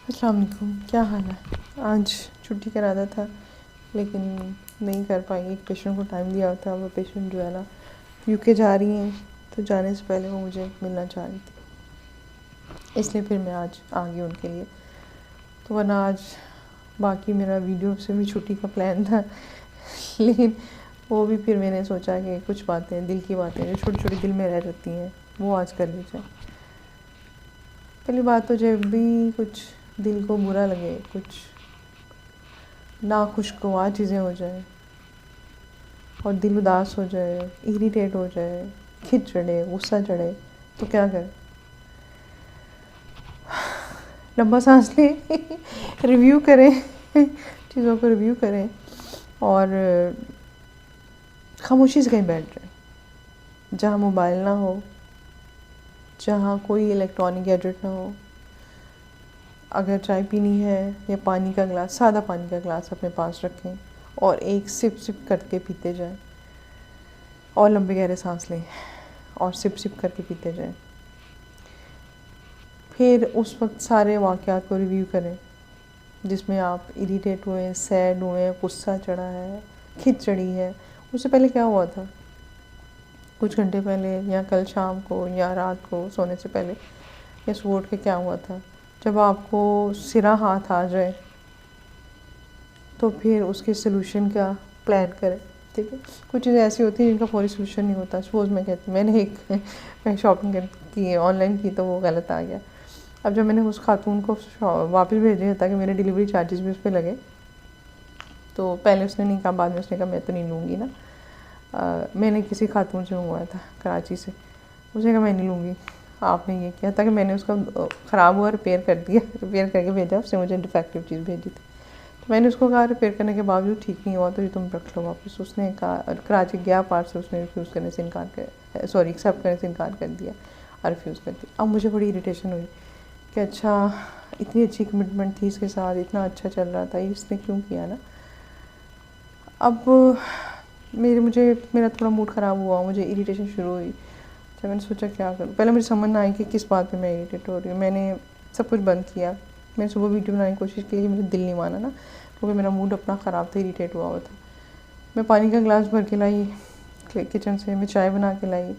अस्सलाम वालेकुम, क्या हाल है। आज छुट्टी का इरादा था लेकिन नहीं कर पाई। एक पेशेंट को टाइम दिया था, वो पेशेंट जो है ना यूके जा रही हैं, तो जाने से पहले वो मुझे मिलना चाह रही थी, इसलिए फिर मैं आज आ गई उनके लिए। तो वरना आज बाकी मेरा वीडियो से भी छुट्टी का प्लान था लेकिन वो भी फिर मैंने सोचा कि कुछ बातें, दिल की बातें जो छोटी छोटी दिल में रह जाती हैं, वो आज कर ली जाए। पहली बात तो जब भी कुछ दिल को बुरा लगे, कुछ नाखुशगवार चीज़ें हो जाए और दिल उदास हो जाए, इरिटेट हो जाए, खिंच चढ़े, गुस्सा चढ़े, तो क्या करें? लंबा सांस लें रिव्यू करें चीज़ों को रिव्यू करें और खामोशी से कहीं बैठ जाए जहाँ मोबाइल ना हो, जहाँ कोई इलेक्ट्रॉनिक गैजेट ना हो। अगर चाय पीनी है या पानी का गिलास, सादा पानी का गिलास अपने पास रखें और एक सिप सिप करके पीते जाएं और लंबे गहरे सांस लें और सिप सिप करके पीते जाएं। फिर उस वक्त सारे वाक़यात को रिव्यू करें जिसमें आप इरिटेट हुए, सैड हुए, गुस्सा चढ़ा है, खिंच चढ़ी है। उससे पहले क्या हुआ था, कुछ घंटे पहले या कल शाम को या रात को सोने से पहले या सुबह उठ के क्या हुआ था। जब आपको सिरा हाथ आ जाए तो फिर उसके सलूशन का प्लान करें, ठीक है। कुछ चीज़ें ऐसी होती हैं जिनका फौरी सलूशन नहीं होता। सपोज़ मैं कहती, मैं शॉपिंग की ऑनलाइन की तो वो गलत आ गया। अब जब मैंने उस खातून को वापस भेज दिया ताकि मेरे डिलीवरी चार्जेस भी उस पर लगे, तो पहले उसने नहीं कहा, बाद में उसने कहा मैं तो नहीं लूँगी ना। मैंने किसी खातून से मंगवाया था कराची से, उसने कहा मैं नहीं लूँगी। आपने ये किया ताकि मैंने उसका ख़राब हुआ रिपेयर कर दिया, रिपेयर करके भेजा। उसने मुझे डिफेक्टिव चीज़ भेजी थी, तो मैंने उसको कहा रिपेयर करने के बावजूद ठीक नहीं हुआ तो ये तुम रख लो वापस। उसने कहा, कराची गया पार्सल, उसने रिफ्यूज़ करने से इनकार कर, सॉरी एक्सेप्ट करने से इनकार कर दिया और रिफ्यूज़ कर दिया। अब मुझे बड़ी इरिटेशन हुई कि अच्छा, इतनी अच्छी कमिटमेंट थी इसके साथ, इतना अच्छा चल रहा था, इसने क्यों किया ना। अब मेरा थोड़ा मूड ख़राब हुआ, मुझे इरिटेशन शुरू हुई। अच्छा, मैंने सोचा क्या करूँ। पहले मुझे समझ ना आई कि किस बात पे मैं इरिटेट हो रही हूँ। मैंने सब कुछ बंद किया। मैंने सुबह वीडियो बनाने की कोशिश की, मेरा दिल नहीं माना ना, क्योंकि मेरा मूड अपना ख़राब था, इरिटेट हुआ था। मैं पानी का गिलास भर के लाई किचन से, मैं चाय बना के लाई।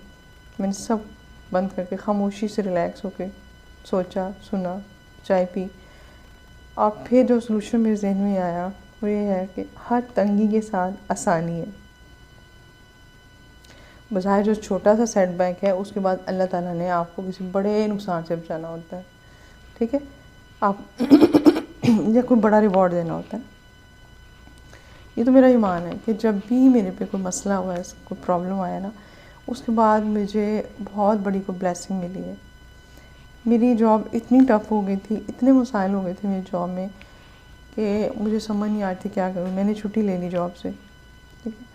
मैंने सब बंद करके खामोशी से रिलैक्स होके सोचा, सुना, चाय पी। और फिर जो सलूशन मेरे जहन में आया वो ये है कि हर तंगी के साथ आसानी है। बज़ाहिर जो छोटा सा सेटबैक है, उसके बाद अल्लाह ताला ने आपको किसी बड़े नुकसान से बचाना होता है, ठीक है। आप या कोई बड़ा रिवॉर्ड देना होता है। ये तो मेरा ईमान है कि जब भी मेरे पे कोई मसला हुआ है, कोई प्रॉब्लम आया ना, उसके बाद मुझे बहुत बड़ी कोई ब्लेसिंग मिली है। मेरी जॉब इतनी टफ़ हो गई थी, इतने मसाइल हो गए थे मेरी जॉब में कि मुझे समझ नहीं आ रही थी क्या करूँ। मैंने छुट्टी ले ली जॉब से, ठीक है।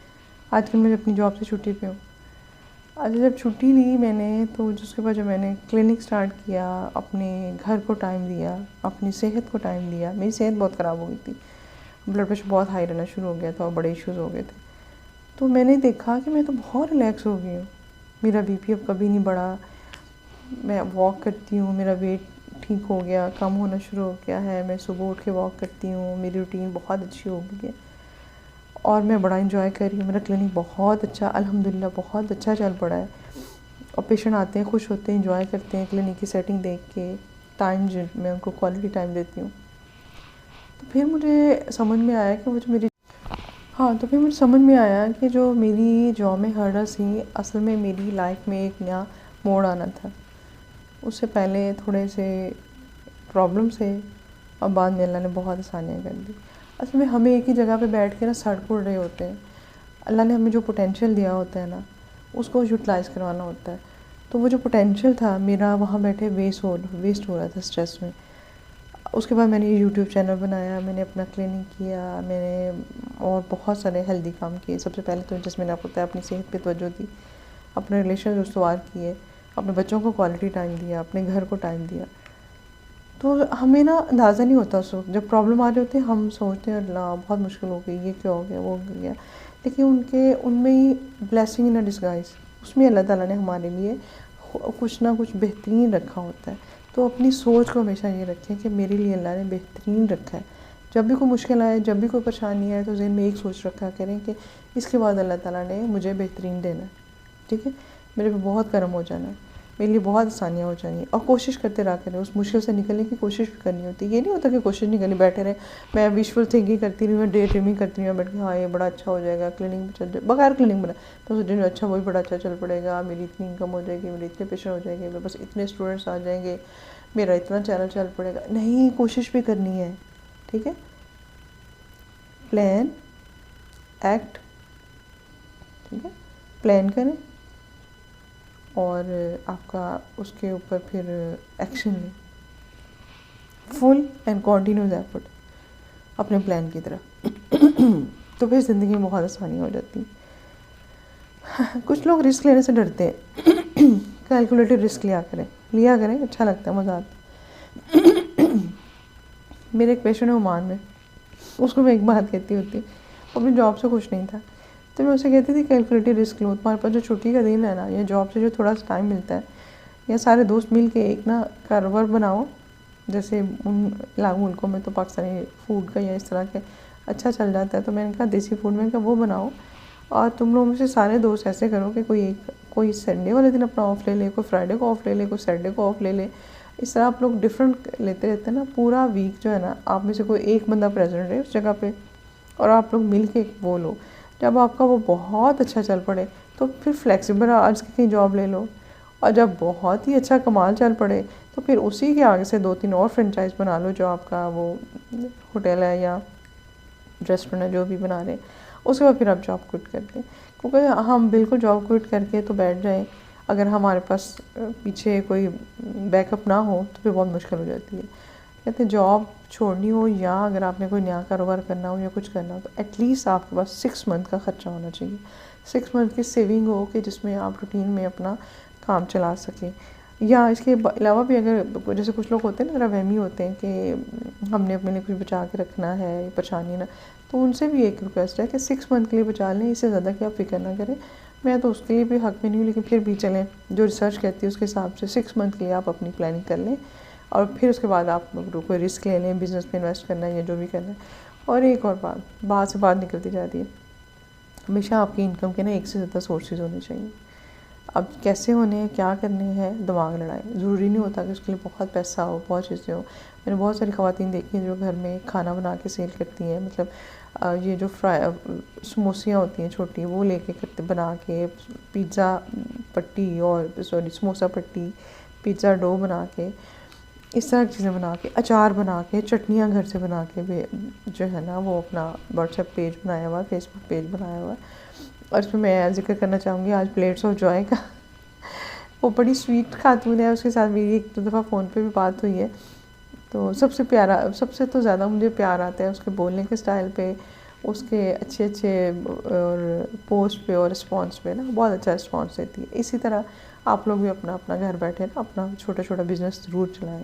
आजकल मैं अपनी जॉब से छुट्टी पे हूँ। अच्छा, जब छुट्टी ली मैंने, तो उसके बाद जब मैंने क्लिनिक स्टार्ट किया, अपने घर को टाइम दिया, अपनी सेहत को टाइम दिया। मेरी सेहत बहुत ख़राब हो गई थी, ब्लड प्रेशर बहुत हाई रहना शुरू हो गया था और बड़े इश्यूज़ हो गए थे। तो मैंने देखा कि मैं तो बहुत रिलैक्स हो गई हूँ। मेरा बीपी अब कभी नहीं बढ़ा। मैं वॉक करती हूँ, मेरा वेट ठीक हो गया, कम होना शुरू हो गया है। मैं सुबह उठ के वॉक करती हूँ, मेरी रूटीन बहुत अच्छी हो गई है और मैं बड़ा इंजॉय कर रही हूँ। मेरा क्लिनिक बहुत अच्छा, अल्हम्दुलिल्लाह बहुत अच्छा चल पड़ा है और पेशेंट आते हैं, खुश होते हैं, इंजॉय करते हैं क्लिनिक की सेटिंग देख के। टाइम जो मैं उनको क्वालिटी टाइम देती हूँ। तो फिर मुझे समझ में आया कि वो जो मेरी तो फिर मुझे समझ में आया कि जो मेरी जॉब में हर्डल्स थी, असल में मेरी लाइफ में एक नया मोड़ आना था। उससे पहले थोड़े से प्रॉब्लम से और बाद में अल्लाह ने बहुत आसानियाँ कर दी। असल में हमें एक ही जगह पे बैठ के ना सड़ पुड़ रहे होते हैं। अल्लाह ने हमें जो पोटेंशियल दिया होता है ना, उसको यूटिलाइज़ करवाना होता है। तो वो जो पोटेंशियल था मेरा वहाँ बैठे वेस्ट हो रहा था स्ट्रेस में। उसके बाद मैंने यूट्यूब चैनल बनाया, मैंने अपना क्लिनिक किया, मैंने और बहुत सारे हेल्दी काम किए। सबसे पहले तो जैसे मैंने आपको बताया, अपनी सेहत पे तवज्जो दी, अपने रिलेशन उसवार किए, अपने बच्चों को क्वालिटी टाइम दिया, अपने घर को टाइम दिया। तो हमें ना अंदाज़ा नहीं होता उस वक्त जब प्रॉब्लम आ रही होती है, हम सोचते हैं अल्लाह बहुत मुश्किल हो गई, ये क्या हो गया, वो हो गया। लेकिन उनमें ही ब्लेसिंग इन अ डिस्गाइज, उसमें अल्लाह ताला ने हमारे लिए कुछ ना कुछ बेहतरीन रखा होता है। तो अपनी सोच को हमेशा ये रखें कि मेरे लिए अल्लाह ने बेहतरीन रखा है। जब भी कोई मुश्किल आए, जब भी कोई परेशानी आए, तो ज़हन में एक सोच रखा करें कि इसके बाद अल्लाह ताला ने मुझे बेहतरीन देना है, ठीक है, मेरे पे बहुत करम हो जाना है, मेरे लिए बहुत आसानियाँ हो जानी है। और कोशिश करते रहा करें, उस मुश्किल से निकलने की कोशिश भी करनी होती है। ये नहीं होता कि कोशिश नहीं करनी, बैठे रहे, मैं विशुअल थिंकिंग करती रही, मैं डे ड्रीमिंग करती रही, बैठ के हाँ ये बड़ा अच्छा हो जाएगा, क्लिनिक में चल जाए, बगैर क्लिनिक बना तो सोच रही अच्छा वही बड़ा अच्छा चल पड़ेगा, मेरी इतनी इनकम हो जाएगी, मेरे इतने पेशेंट हो जाएंगे, मेरे बस इतने स्टूडेंट्स आ जाएंगे, मेरा इतना चैनल चल पड़ेगा। नहीं, कोशिश भी करनी है, ठीक है। प्लान, एक्ट, ठीक है, प्लान करें और आपका उसके ऊपर फिर एक्शन लें, फुल एंड कॉन्टीन्यूस एफर्ट अपने प्लान की तरफ। तो फिर ज़िंदगी में बहुत आसानी हो जाती है। कुछ लोग रिस्क लेने से डरते हैं। कैलकुलेटेड रिस्क लिया करें, अच्छा लगता है, मज़ा आता है। मेरे एक पेशेंट है ओमान में, उसको मैं एक बात कहती होती, अपनी जॉब से खुश नहीं था, तो मैं उसे कहती थी कैलकुलेटेड रिस्क लो, तुम्हारे पास जो छुट्टी का दिन है ना, या जॉब से जो थोड़ा सा टाइम मिलता है, या सारे दोस्त मिल के एक ना कारोबार बनाओ, जैसे उन मुल्कों में तो पाकिस्तानी फूड का या इस तरह के अच्छा चल जाता है, तो मैंने कहा देसी फूड में कहा वो बनाओ, और तुम लोगों में से सारे दोस्त ऐसे करो कि कोई संडे वाले दिन अपना ऑफ ले ले, कोई फ्राइडे को ऑफ ले ले, कोई सैटरडे को ऑफ ले ले। इस तरह आप लोग डिफरेंट लेते रहते हैं ना, पूरा वीक जो है ना, आप में से कोई एक बंदा प्रेजेंट रहे उस जगह पे, और आप लोग मिल के वो लो। जब आपका वो बहुत अच्छा चल पड़े तो फिर फ्लेक्सिबल आज की कहीं जॉब ले लो, और जब बहुत ही अच्छा कमाल चल पड़े तो फिर उसी के आगे से 2-3 और फ्रेंचाइज बना लो, जो आपका वो होटल है या रेस्टोरेंट है जो भी बना रहे हैं। उसके बाद फिर आप जॉब क्विट कर दें, क्योंकि हम बिल्कुल जॉब क्विट करके तो बैठ जाएं, अगर हमारे पास पीछे कोई बैकअप ना हो तो फिर बहुत मुश्किल हो जाती है। कहते हैं जॉब छोड़नी हो या अगर आपने कोई नया कारोबार करना हो या कुछ करना हो, तो एटलीस्ट आपके पास 6 मंथ का ख़र्चा होना चाहिए, 6 मंथ की सेविंग हो कि जिसमें आप रूटीन में अपना काम चला सकें। या इसके अलावा भी अगर जैसे कुछ लोग होते हैं ना, वहमी होते हैं कि हमने अपने लिए कुछ बचा के रखना है, परेशानी ना, तो उनसे भी एक रिक्वेस्ट है कि 6 मंथ के लिए बचा लें, इससे ज़्यादा कि आप फिक्र ना करें। मैं तो उसके लिए भी हक़ में नहीं हूँ, लेकिन फिर भी चलें, जो रिसर्च कहती है उसके हिसाब से 6 मंथ के लिए आप अपनी प्लानिंग कर लें, और फिर उसके बाद आप कोई रिस्क ले लें, बिज़नेस में इन्वेस्ट करना है या जो भी करना है। और एक और बात से बात निकलती जाती है, हमेशा आपकी इनकम के ना एक से ज़्यादा सोर्सेज होने चाहिए। अब कैसे होने हैं, क्या करने हैं, दिमाग लड़ाएं। ज़रूरी नहीं होता कि उसके लिए बहुत पैसा हो, बहुत चीज़ें हो। मैंने बहुत सारी ख़वातीन देखी हैं जो घर में खाना बना के सेल करती हैं, मतलब ये जो समोसियाँ होती हैं छोटी, वो लेके करते, बना के पिज़्ज़ा पट्टी और समोसा पट्टी, पिज़्ज़ा डो बना के, इस तरह की चीज़ें बना के, अचार बना के, चटनियाँ घर से बना के जो है ना, वो अपना व्हाट्सएप पेज बनाया हुआ है, फेसबुक पेज बनाया हुआ है। और इसमें मैं जिक्र करना चाहूँगी आज प्लेट्स ऑफ जॉय का। वो बड़ी स्वीट खातून है, उसके साथ मेरी 1-2 दफ़ा फ़ोन पे भी बात हुई है। तो सबसे तो ज़्यादा मुझे प्यार आता है उसके बोलने के स्टाइल पे, उसके अच्छे और पोस्ट पे और रिस्पॉन्स पे ना, बहुत अच्छा रिस्पॉन्स देती है। इसी तरह आप लोग भी अपना घर बैठे ना अपना छोटा बिज़नेस ज़रूर चलाएं,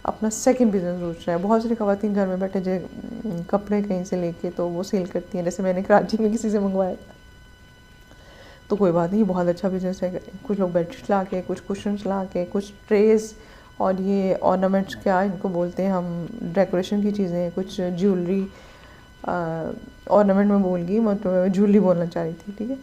अपना सेकंड बिज़नेस ज़रूर चलाएं। बहुत सारी ख़वातीन घर में बैठे जो कपड़े कहीं से लेके तो वो सेल करती हैं, जैसे मैंने कराची में किसी से मंगवाया था, तो कोई बात नहीं, बहुत अच्छा बिज़नेस है। कुछ लोग बेडशीट ला के, कुछ कुशन्स ला के, कुछ ट्रेस और ये ऑर्नामेंट्स, क्या इनको बोलते हैं हम, डेकोरेशन की चीज़ें, कुछ ज्वेलरी, ऑर्नामेंट में भूल गई, मतलब ज्वेलरी बोलना चाह रही थी, ठीक है।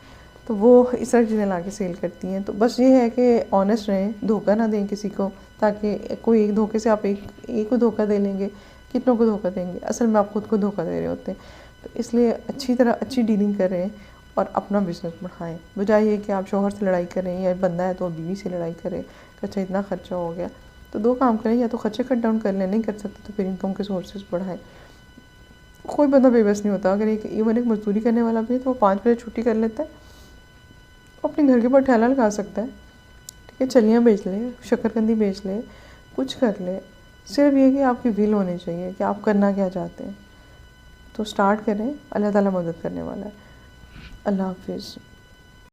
तो वो इस तरह की चीज़ें ला के सेल करती हैं। तो बस ये है कि ऑनेस्ट रहें, धोखा ना दें किसी को, ताकि कोई एक धोखे से आप एक को धोखा दे लेंगे, कितनों को धोखा देंगे, असल में आप खुद को धोखा दे रहे होते हैं। तो इसलिए अच्छी डीलिंग करें और अपना बिज़नेस बढ़ाएं, बजाय ये कि आप शौहर से लड़ाई करें, या बंदा है तो बीवी से लड़ाई करें, अच्छा इतना खर्चा हो गया। तो 2 काम करें, या तो खर्चे कट डाउन कर लें, नहीं कर सकते तो फिर इनकम के सोर्सेज बढ़ाएं। कोई बंदा बेबस नहीं होता, अगर एक मजदूरी करने वाला भी है तो वो 5 बजे छुट्टी कर लेता है, अपने घर के ऊपर ठेला लगा सकता है, ठीक है, चलियाँ बेच ले, शक्करकंदी बेच ले, कुछ कर ले। सिर्फ ये कि आपकी विल होनी चाहिए कि आप करना क्या चाहते हैं। तो स्टार्ट करें, अल्लाह ताला मदद करने वाला है। अल्लाह हाफिज़।